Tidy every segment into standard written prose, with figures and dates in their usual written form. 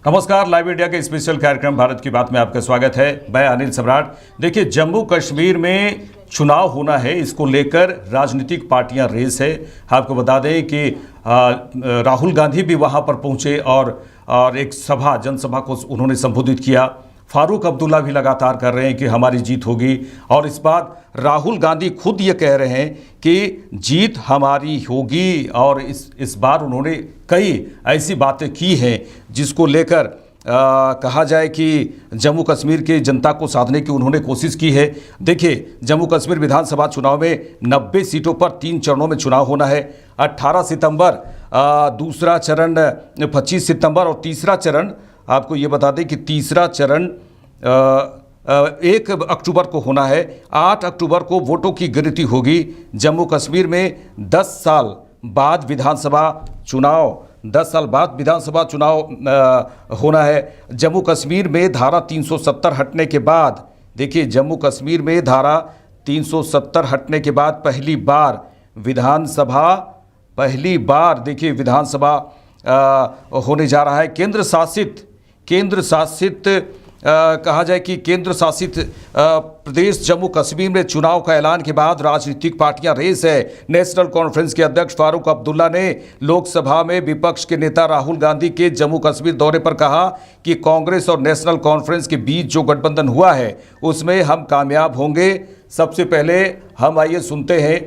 नमस्कार, live India के special कार्यक्रम भारत की बात में आपका स्वागत है। मैं अनिल सम्राट। देखिए, जम्मू कश्मीर में चुनाव होना है, इसको लेकर राजनीतिक पार्टियां रेस है। आपको बता दें कि राहुल गांधी भी वहां पर पहुंचे और एक जनसभा को उन्होंने संबोधित किया। फारूक अब्दुल्ला भी लगातार कर रहे हैं कि हमारी जीत होगी, और इस बार राहुल गांधी खुद ये कह रहे हैं कि जीत हमारी होगी। और इस बार उन्होंने कई ऐसी बातें की हैं जिसको लेकर कहा जाए कि जम्मू कश्मीर की जनता को साधने की उन्होंने कोशिश की है। देखिए, जम्मू कश्मीर विधानसभा चुनाव में 90 सीटों पर 3 चरणों में चुनाव होना है। 18 सितंबर दूसरा चरण, 25 सितंबर और तीसरा चरण, आपको ये बता दें कि तीसरा चरण 1 अक्टूबर को होना है। 8 अक्टूबर को वोटों की गिनती होगी। जम्मू कश्मीर में 10 साल बाद विधानसभा चुनाव होना है। जम्मू कश्मीर में धारा 370 हटने के बाद, देखिए, जम्मू कश्मीर में धारा 370 हटने के बाद पहली बार विधानसभा होने जा रहा है। केंद्र शासित कहा जाए कि केंद्र शासित प्रदेश जम्मू कश्मीर में चुनाव का ऐलान के बाद राजनीतिक पार्टियां रेस है। नेशनल कॉन्फ्रेंस के अध्यक्ष फारूक अब्दुल्ला ने लोकसभा में विपक्ष के नेता राहुल गांधी के जम्मू कश्मीर दौरे पर कहा कि कांग्रेस और नेशनल कॉन्फ्रेंस के बीच जो गठबंधन हुआ है उसमें हम कामयाब होंगे। सबसे पहले हम आइए सुनते हैं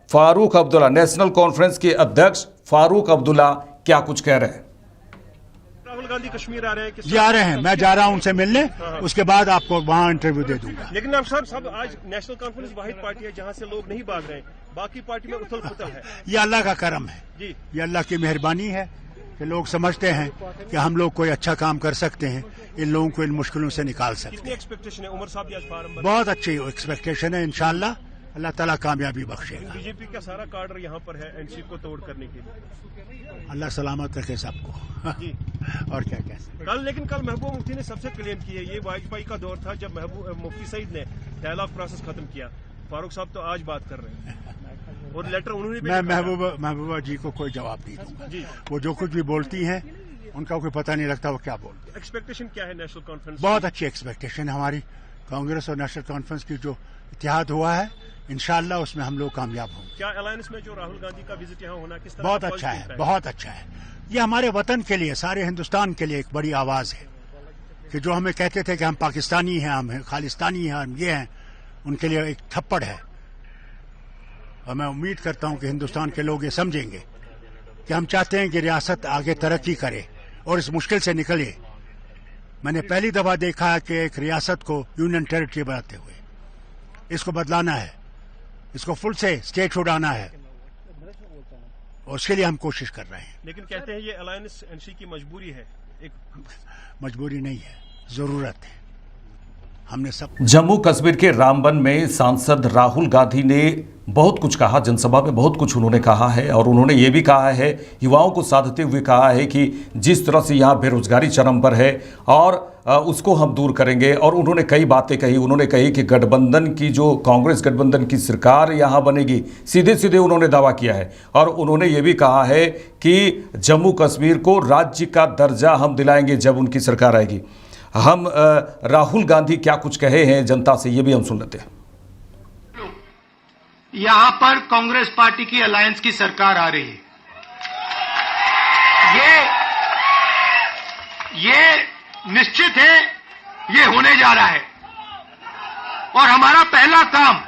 फारूक अब्दुल्ला, नेशनल कॉन्फ्रेंस के अध्यक्ष फारूक अब्दुल्ला क्या कुछ कह रहे हैं। राहुल गांधी कश्मीर आ रहे हैं? जी, आ रहे हैं। मैं जा रहा हूं उनसे मिलने, उसके बाद आपको वहां इंटरव्यू दे दूंगा। लेकिन आप सब आज नेशनल कॉन्फ्रेंस वाहिद पार्टी है जहां से लोग नहीं भाग रहे हैं, बाकी पार्टी में उथल पुथल है। ये अल्लाह का करम है जी, ये अल्लाह की मेहरबानी है कि लोग समझते हैं कि हम लोग कोई अच्छा काम कर सकते हैं, इन लोगों को इन मुश्किलों से निकाल सकते कितनी हैं। एक्सपेक्टेशन है? उमर साहब भी आज फार्म बहुत अच्छी एक्सपेक्टेशन है। इंशाल्लाह अल्लाह ताला कामयाबी बख्शेगा। बीजेपी का सारा कार्डर यहाँ पर है एनसी को तोड़ करने के लिए। अल्लाह सलामत रखे सबको। जी, और क्या कह सकते। लेकिन कल महबूबा मुफ्ती ने सबसे क्लेम की है, ये वाजपेयी का दौर था जब मुफ्ती सईद ने डायलॉग प्रोसेस खत्म किया। फारूक साहब तो आज बात कर रहे हैं और लेटर उन्होंने भी। मैं महबूबा जी को कोई जवाब नहीं दूंगा जी। वो जो कुछ भी बोलती हैं उनका कोई पता नहीं लगता वो क्या बोलती है। एक्सपेक्टेशन क्या है नेशनल कॉन्फ्रेंस? बहुत अच्छी एक्सपेक्टेशन है हमारी। कांग्रेस और नेशनल कॉन्फ्रेंस की जो इत्तेहाद हुआ है, इंशाल्लाह उसमें हम लोग कामयाब होंगे। क्या अलायंस में जो राहुल गांधी का विजिट यहाँ होना किस तरह? बहुत अच्छा है, बहुत अच्छा है। ये हमारे वतन के लिए, सारे हिंदुस्तान के लिए एक बड़ी आवाज है कि जो हमें कहते थे कि हम पाकिस्तानी हैं, हम खालिस्तानी हैं, हम ये हैं, उनके लिए एक थप्पड़ है। और मैं उम्मीद करता हूं कि हिंदुस्तान के लोग ये समझेंगे कि हम चाहते हैं कि रियासत आगे तरक्की करे और इस मुश्किल से निकले। मैंने पहली दफा देखा है कि एक रियासत को यूनियन टेरिटरी बनाते हुए, इसको बदलाना है, इसको फुल से स्टेट उड़ाना है, और उसके लिए हम कोशिश कर रहे हैं। लेकिन कहते हैं ये अलायंस एनसी की मजबूरी है। एक मजबूरी नहीं है, जरूरत है। हमने सब। जम्मू कश्मीर के रामबन में सांसद राहुल गांधी ने बहुत कुछ कहा, जनसभा में बहुत कुछ उन्होंने कहा है, और उन्होंने ये भी कहा है, युवाओं को साधते हुए कहा है कि जिस तरह से यहाँ बेरोजगारी चरम पर है और उसको हम दूर करेंगे। और उन्होंने कई बातें कही। उन्होंने कही कि गठबंधन की जो कांग्रेस गठबंधन की सरकार यहाँ बनेगी, सीधे सीधे उन्होंने दावा किया है। और उन्होंने ये भी कहा है कि जम्मू कश्मीर को राज्य का दर्जा हम दिलाएंगे जब उनकी सरकार आएगी। हम राहुल गांधी क्या कुछ कहे हैं जनता से, ये भी हम सुन लेते हैं। यहां पर कांग्रेस पार्टी की अलायंस की सरकार आ रही है। ये निश्चित है, ये होने जा रहा है। और हमारा पहला काम,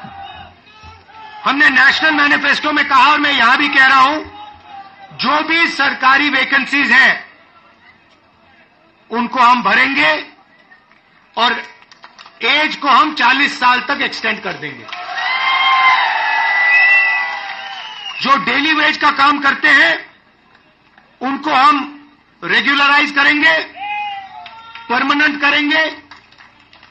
हमने नेशनल मैनिफेस्टो में कहा और मैं यहां भी कह रहा हूं, जो भी सरकारी वैकेंसीज हैं उनको हम भरेंगे और एज को हम 40 साल तक एक्सटेंड कर देंगे। जो डेली वेज का काम करते हैं उनको हम रेगुलराइज करेंगे, परमानेंट करेंगे,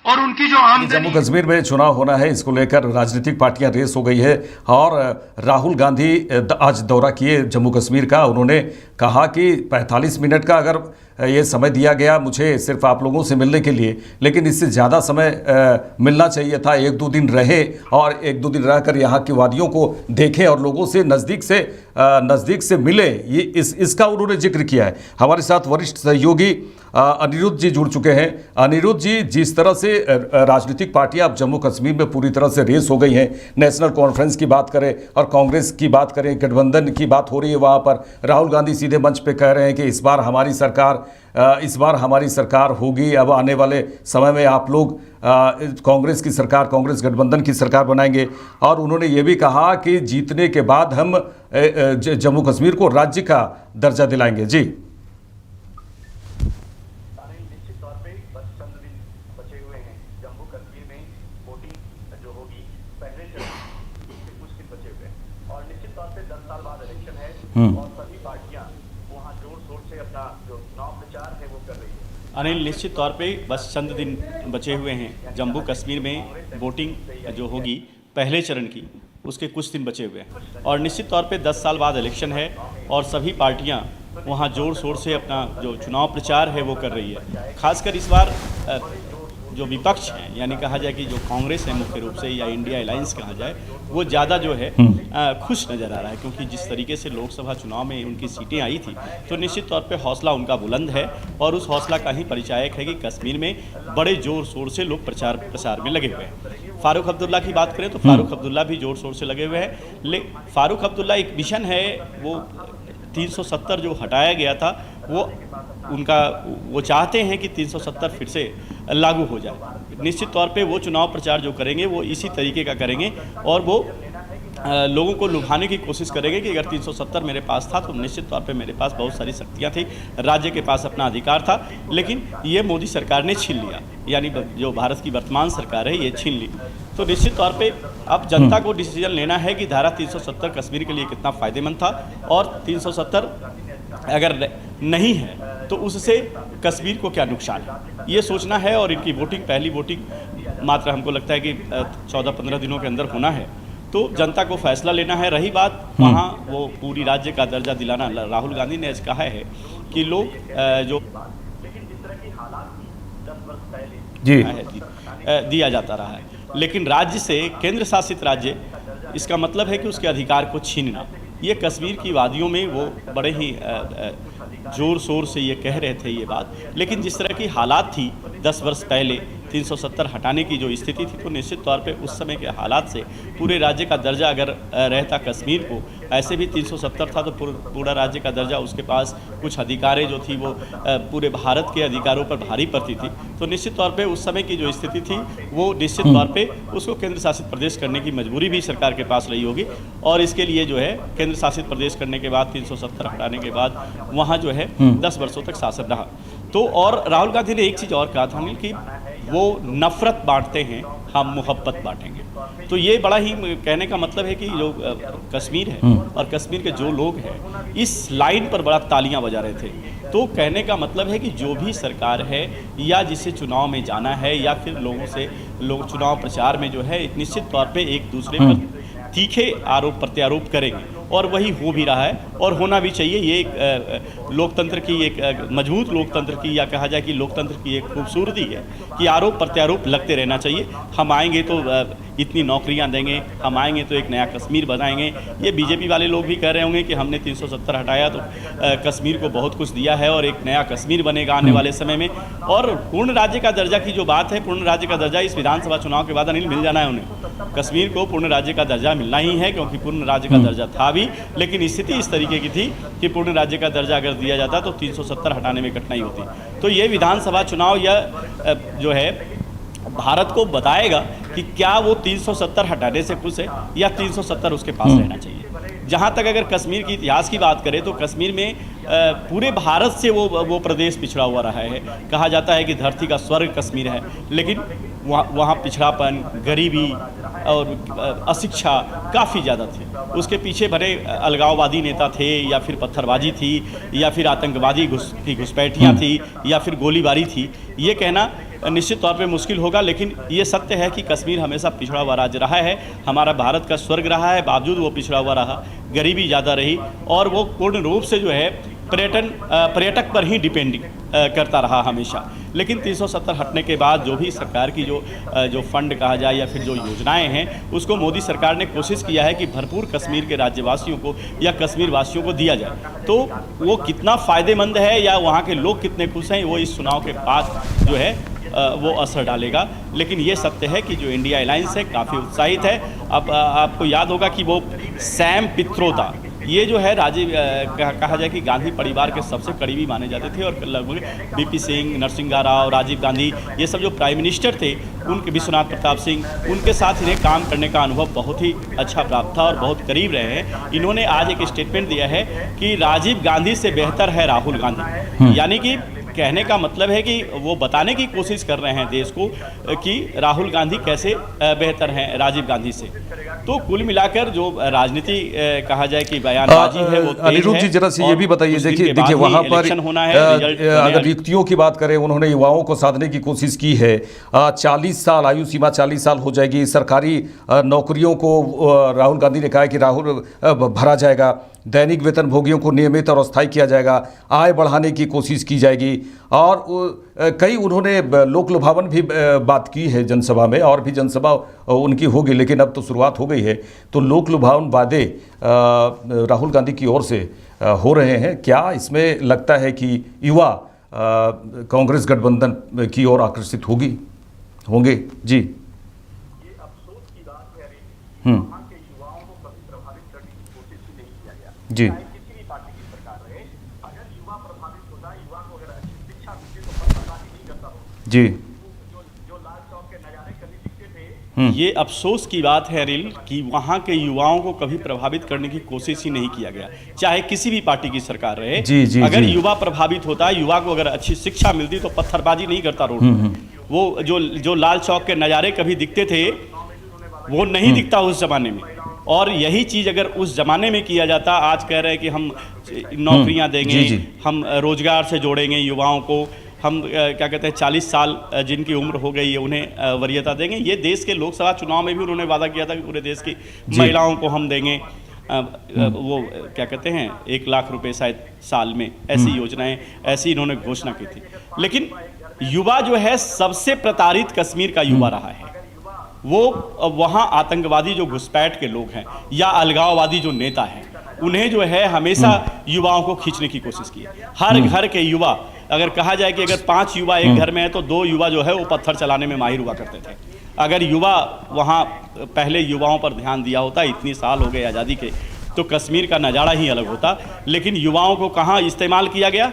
और उनकी जो आमदनी। जम्मू कश्मीर में चुनाव होना है, इसको लेकर राजनीतिक पार्टियां रेस हो गई है। और राहुल गांधी आज दौरा किए जम्मू कश्मीर का। उन्होंने कहा कि 45 मिनट का अगर ये समय दिया गया मुझे सिर्फ आप लोगों से मिलने के लिए, लेकिन इससे ज़्यादा समय मिलना चाहिए था। 1-2 दिन रहे और 1-2 दिन रहकर यहाँ की वादियों को देखें और लोगों से नज़दीक से मिले, ये इसका उन्होंने जिक्र किया है। हमारे साथ वरिष्ठ सहयोगी अनिरुद्ध जी जुड़ चुके हैं। अनिरुद्ध जी, जिस तरह से राजनीतिक पार्टियां अब जम्मू कश्मीर में पूरी तरह से रेस हो गई हैं, नेशनल कॉन्फ्रेंस की बात करें और कांग्रेस की बात करें, गठबंधन की बात हो रही है, वहाँ पर राहुल गांधी सीधे मंच पे कह रहे हैं कि इस बार हमारी सरकार होगी। अब आने वाले समय में आप लोग कांग्रेस की सरकार, कांग्रेस गठबंधन की सरकार बनाएंगे। और उन्होंने ये भी कहा कि जीतने के बाद हम जम्मू कश्मीर को राज्य का दर्जा दिलाएंगे। जी, निश्चित तौर पे बस चंद दिन बचे हुए हैं। जम्मू कश्मीर में वोटिंग जो होगी पहले चरण के कुछ दिन बचे हुए हैं और निश्चित तौर पे 10 साल बाद इलेक्शन है और सभी पार्टियां वहां जोर शोर से अपना जो चुनाव प्रचार है वो कर रही है। अनिल, निश्चित तौर पे बस चंद दिन बचे हुए हैं। जम्मू कश्मीर में वोटिंग जो होगी पहले चरण की, उसके कुछ दिन बचे हुए हैं और निश्चित तौर पे 10 साल बाद इलेक्शन है और सभी पार्टियां वहां जोर शोर से अपना जो चुनाव प्रचार है वो कर रही है। खासकर इस बार जो विपक्ष हैं, यानी कहा जाए कि जो कांग्रेस है मुख्य रूप से, या इंडिया अलायंस कहा जाए, वो ज़्यादा जो है खुश नज़र आ रहा है, क्योंकि जिस तरीके से लोकसभा चुनाव में उनकी सीटें आई थी तो निश्चित तौर पे हौसला उनका बुलंद है और उस हौसला का ही परिचायक है कि कश्मीर में बड़े ज़ोर शोर से लोग प्रसार में लगे हुए हैं। फारूक अब्दुल्ला की बात करें तो फारूक अब्दुल्ला भी ज़ोर शोर से लगे हुए हैं। फारूक अब्दुल्ला एक मिशन है, वो 370 जो हटाया गया था वो चाहते हैं कि 370 फिर से लागू हो जाए। निश्चित तौर पे वो चुनाव प्रचार जो करेंगे वो इसी तरीके का करेंगे और वो लोगों को लुभाने की कोशिश करेंगे कि अगर 370 मेरे पास था तो निश्चित तौर पे मेरे पास बहुत सारी शक्तियाँ थी, राज्य के पास अपना अधिकार था, लेकिन ये मोदी सरकार ने छीन लिया, यानी जो भारत की वर्तमान सरकार है ये छीन ली। तो निश्चित तौर पे अब जनता को डिसीजन लेना है कि धारा 370 कश्मीर के लिए कितना फ़ायदेमंद था और 370 अगर नहीं है तो उससे कश्मीर को क्या नुकसान है, ये सोचना है। और इनकी पहली वोटिंग मात्र हमको लगता है कि 14-15 दिनों के अंदर होना है, तो जनता को फैसला लेना है। रही बात वहाँ वो पूरी राज्य का दर्जा दिलाना, राहुल गांधी ने कहा है कि लोग जो लेकिन जिस तरह की हालात 10 वर्ष पहले जी दिया जाता रहा है, लेकिन राज्य से केंद्र शासित राज्य, इसका मतलब है कि उसके अधिकार को छीनना। ये कश्मीर की वादियों में वो बड़े ही जोर शोर से ये कह रहे थे ये बात, लेकिन जिस तरह की हालात थी 10 वर्ष पहले 370 हटाने की जो स्थिति थी, तो निश्चित तौर पे उस समय के हालात से पूरे राज्य का दर्जा अगर रहता कश्मीर को, ऐसे भी 370 था तो पूरा राज्य का दर्जा उसके पास कुछ अधिकारें जो थी वो पूरे भारत के अधिकारों पर भारी पड़ती थी। तो निश्चित तौर पे उस समय की जो स्थिति थी वो निश्चित तौर पे उसको केंद्र शासित प्रदेश करने की मजबूरी भी सरकार के पास रही होगी और इसके लिए जो है केंद्र शासित प्रदेश करने के बाद 370 हटाने के बाद वहाँ जो है 10 वर्षों तक शासन रहा। तो और राहुल गांधी ने एक चीज़ और कहा था कि वो नफरत बांटते हैं, हम मोहब्बत बांटेंगे। तो ये बड़ा ही कहने का मतलब है कि जो कश्मीर है और कश्मीर के जो लोग हैं इस लाइन पर बड़ा तालियां बजा रहे थे। तो कहने का मतलब है कि जो भी सरकार है या जिसे चुनाव में जाना है या फिर लोग चुनाव प्रचार में जो है निश्चित तौर पे एक दूसरे पर तीखे आरोप प्रत्यारोप करेंगे और वही हो भी रहा है और होना भी चाहिए। ये एक लोकतंत्र की एक मजबूत लोकतंत्र की या कहा जाए कि लोकतंत्र की एक खूबसूरती है कि आरोप प्रत्यारोप लगते रहना चाहिए। हम आएंगे तो इतनी नौकरियां देंगे, हम आएंगे तो एक नया कश्मीर बनाएंगे। ये बीजेपी वाले लोग भी कह रहे होंगे कि हमने 370 हटाया तो कश्मीर को बहुत कुछ दिया है और एक नया कश्मीर बनेगा आने वाले समय में। और पूर्ण राज्य का दर्जा की जो बात है, पूर्ण राज्य का दर्जा इस विधानसभा चुनाव के बाद अनिल मिल जाना है उन्हें। कश्मीर को पूर्ण राज्य का दर्जा मिलना ही है क्योंकि पूर्ण राज्य का दर्जा था भी, लेकिन स्थिति इस तरीके की थी कि पूर्ण राज्य का दर्जा अगर दिया जाता तो 370 हटाने में कठिनाई होती। तो ये विधानसभा चुनाव यह जो है भारत को बताएगा कि क्या वो 370 हटाने से खुश है या 370 उसके पास रहना चाहिए। जहाँ तक अगर कश्मीर की इतिहास की बात करें तो कश्मीर में पूरे भारत से वो प्रदेश पिछड़ा हुआ रहा है। कहा जाता है कि धरती का स्वर्ग कश्मीर है, लेकिन वहाँ पिछड़ापन, गरीबी और अशिक्षा काफ़ी ज़्यादा थी। उसके पीछे भरे अलगाववादी नेता थे या फिर पत्थरबाजी थी या फिर आतंकवादी की घुसपैठियाँ थी या फिर गोलीबारी थी। ये कहना निश्चित तौर पे मुश्किल होगा, लेकिन ये सत्य है कि कश्मीर हमेशा पिछड़ा हुआ राज्य रहा है। हमारा भारत का स्वर्ग रहा है, बावजूद वो पिछड़ा हुआ रहा, गरीबी ज़्यादा रही और वो पूर्ण रूप से जो है पर्यटक पर ही डिपेंडिंग करता रहा हमेशा। लेकिन 370 हटने के बाद जो भी सरकार की जो फंड कहा जाए या फिर जो योजनाएं हैं, उसको मोदी सरकार ने कोशिश किया है कि भरपूर कश्मीर के राज्यवासियों को या कश्मीर वासियों को दिया जाए। तो वो कितना फ़ायदेमंद है या वहाँ के लोग कितने खुश हैं, वो इस चुनाव के बाद जो है वो असर डालेगा। लेकिन ये सत्य है कि जो इंडिया अलायंस है काफ़ी उत्साहित है। अब आपको याद होगा कि वो सैम पित्रोदा, ये जो है राजीव कहा जाए कि गांधी परिवार के सबसे करीबी माने जाते थे और लगभग बीपी सिंह, नरसिंह राव, राजीव गांधी, ये सब जो प्राइम मिनिस्टर थे, उनके विश्वनाथ प्रताप सिंह, उनके साथ इन्हें काम करने का अनुभव बहुत ही अच्छा प्राप्त था और बहुत करीब रहे हैं। इन्होंने आज एक स्टेटमेंट दिया है कि राजीव गांधी से बेहतर है राहुल गांधी। यानी कि कहने का मतलब है कि वो बताने की कोशिश कर रहे हैं देश को कि राहुल गांधी कैसे बेहतर हैं राजीव गांधी से। तो कुल मिलाकर जो राजनीति कहा जाए कि बयानबाजी है वो अनिरुद्ध जी जरा से ये भी बताइए, देखिए वहाँ पर अगर युक्तियों की बात करें, उन्होंने युवाओं को साधने की कोशिश की है। 40 साल आयु सीमा 40 साल हो जाएगी। सरकारी नौकरियों को राहुल गांधी ने कहा है कि राहुल भरा जाएगा, दैनिक वेतन भोगियों को नियमित और अस्थायी किया जाएगा, आय बढ़ाने की कोशिश की जाएगी और कई उन्होंने लोक लुभावन भी बात की है जनसभा में, और भी जनसभा उनकी होगी, लेकिन अब तो शुरुआत हो गई है। तो लोक लुभावन वादे राहुल गांधी की ओर से हो रहे हैं। क्या इसमें लगता है कि युवा कांग्रेस गठबंधन की ओर आकर्षित होंगे? जी, ये अफसोस की बात है वहाँ के युवाओं को कभी प्रभावित करने की कोशिश ही नहीं किया गया। जी, चाहे किसी भी पार्टी की सरकार रहे, अगर युवा प्रभावित होता, युवा को अगर अच्छी शिक्षा मिलती तो पत्थरबाजी नहीं करता हो। जी, जो लाल चौक के नजारे कभी दिखते थे, ये अफसोस की बात है अनिल कि वहाँ के युवाओं को कभी प्रभावित करने की कोशिश ही नहीं किया गया, चाहे किसी भी पार्टी की सरकार रहे। जी, अगर जी। युवा प्रभावित होता, युवा को अगर अच्छी शिक्षा मिलती तो पत्थरबाजी नहीं करता रोड पर। वो जो लाल चौक के नज़ारे कभी दिखते थे वो नहीं दिखता उस ज़माने में। और यही चीज़ अगर उस ज़माने में किया जाता, आज कह रहे हैं कि हम नौकरियां देंगे, जी। हम रोजगार से जोड़ेंगे युवाओं को, हम क्या कहते हैं 40 साल जिनकी उम्र हो गई है उन्हें वरीयता देंगे। ये देश के लोकसभा चुनाव में भी उन्होंने वादा किया था कि पूरे देश की महिलाओं को हम देंगे वो क्या कहते हैं 1 लाख रुपए शायद साल में, ऐसी योजनाएं, ऐसी इन्होंने घोषणा की थी। लेकिन युवा जो है सबसे प्रताड़ित कश्मीर का युवा रहा है। वो वहाँ आतंकवादी जो घुसपैठ के लोग हैं या अलगाववादी जो नेता हैं, उन्हें जो है हमेशा युवाओं को खींचने की कोशिश की है। हर घर के युवा, अगर कहा जाए कि अगर 5 युवा एक घर में है तो 2 युवा जो है वो पत्थर चलाने में माहिर हुआ करते थे। अगर युवा वहाँ पहले युवाओं पर ध्यान दिया होता, इतनी साल हो गए आज़ादी के, तो कश्मीर का नज़ारा ही अलग होता। लेकिन युवाओं को कहाँ इस्तेमाल किया गया?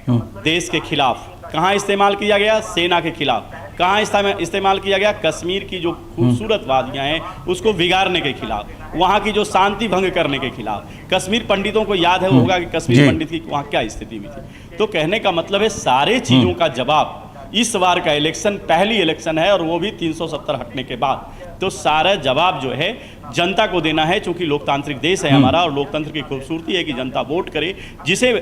देश के खिलाफ। कहाँ इस्तेमाल किया गया? सेना के खिलाफ। कहाँ इस्तेमाल किया गया? कश्मीर की जो खूबसूरत वादियाँ हैं उसको बिगाड़ने के खिलाफ, वहाँ की जो शांति भंग करने के खिलाफ। कश्मीर पंडितों को याद है होगा कि कश्मीर पंडित की वहाँ क्या स्थिति हुई थी। तो कहने का मतलब है सारे चीज़ों का जवाब इस बार का इलेक्शन पहली इलेक्शन है और वो भी 370 हटने के बाद। तो सारा जवाब जो है जनता को देना है, क्योंकि लोकतांत्रिक देश है हमारा और लोकतंत्र की खूबसूरती है कि जनता वोट करे जिसे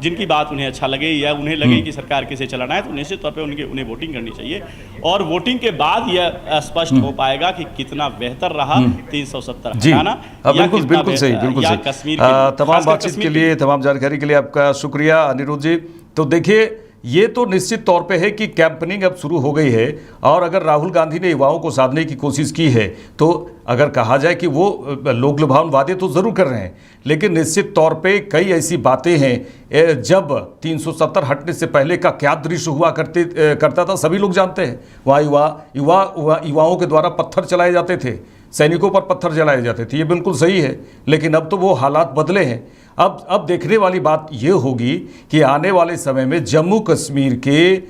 जिनकी बात उन्हें अच्छा लगे या उन्हें लगे कि सरकार किसे चलाना है, तो निश्चित तौर पे उन्हें वोटिंग करनी चाहिए। और वोटिंग के बाद यह स्पष्ट हो पाएगा कि कितना बेहतर रहा 370 हटाना। बिल्कुल सही। कश्मीर तमाम बातचीत के लिए, तमाम जानकारी के लिए आपका शुक्रिया अनिरुद्ध जी। तो देखिए, ये तो निश्चित तौर पे है कि कैंपेनिंग अब शुरू हो गई है और अगर राहुल गांधी ने युवाओं को साधने की कोशिश की है तो अगर कहा जाए कि वो लोक लुभावन वादे तो ज़रूर कर रहे हैं, लेकिन निश्चित तौर पे कई ऐसी बातें हैं। जब 370 हटने से पहले का क्या दृश्य हुआ करता था सभी लोग जानते हैं। वहाँ युवाओं के द्वारा पत्थर चलाए जाते थे, सैनिकों पर पत्थर जलाए जाते थे। ये बिल्कुल सही है, लेकिन अब तो वो हालात बदले हैं। अब देखने वाली बात ये होगी कि आने वाले समय में जम्मू कश्मीर के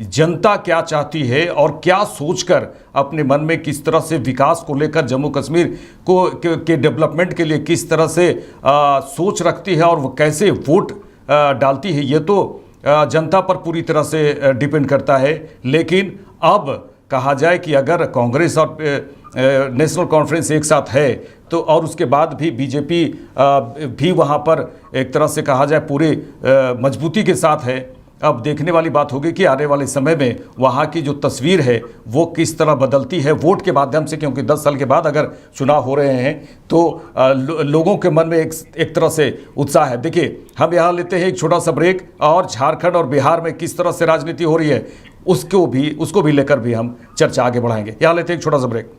जनता क्या चाहती है और क्या सोचकर अपने मन में किस तरह से विकास को लेकर जम्मू कश्मीर के डेवलपमेंट के लिए किस तरह से सोच रखती है और वो कैसे वोट डालती है, ये तो जनता पर पूरी तरह से डिपेंड करता है। लेकिन अब कहा जाए कि अगर कांग्रेस और नेशनल कॉन्फ्रेंस एक साथ है तो और उसके बाद भी बीजेपी भी वहाँ पर एक तरह से कहा जाए पूरे मजबूती के साथ है, अब देखने वाली बात होगी कि आने वाले समय में वहाँ की जो तस्वीर है वो किस तरह बदलती है वोट के माध्यम से, क्योंकि 10 साल के बाद अगर चुनाव हो रहे हैं तो लोगों के मन में एक तरह से उत्साह है। देखिए, हम यहाँ लेते हैं एक छोटा सा ब्रेक, और झारखंड और बिहार में किस तरह से राजनीति हो रही है उसको भी लेकर भी हम चर्चा आगे बढ़ाएंगे। यहाँ लेते हैं एक छोटा सा ब्रेक।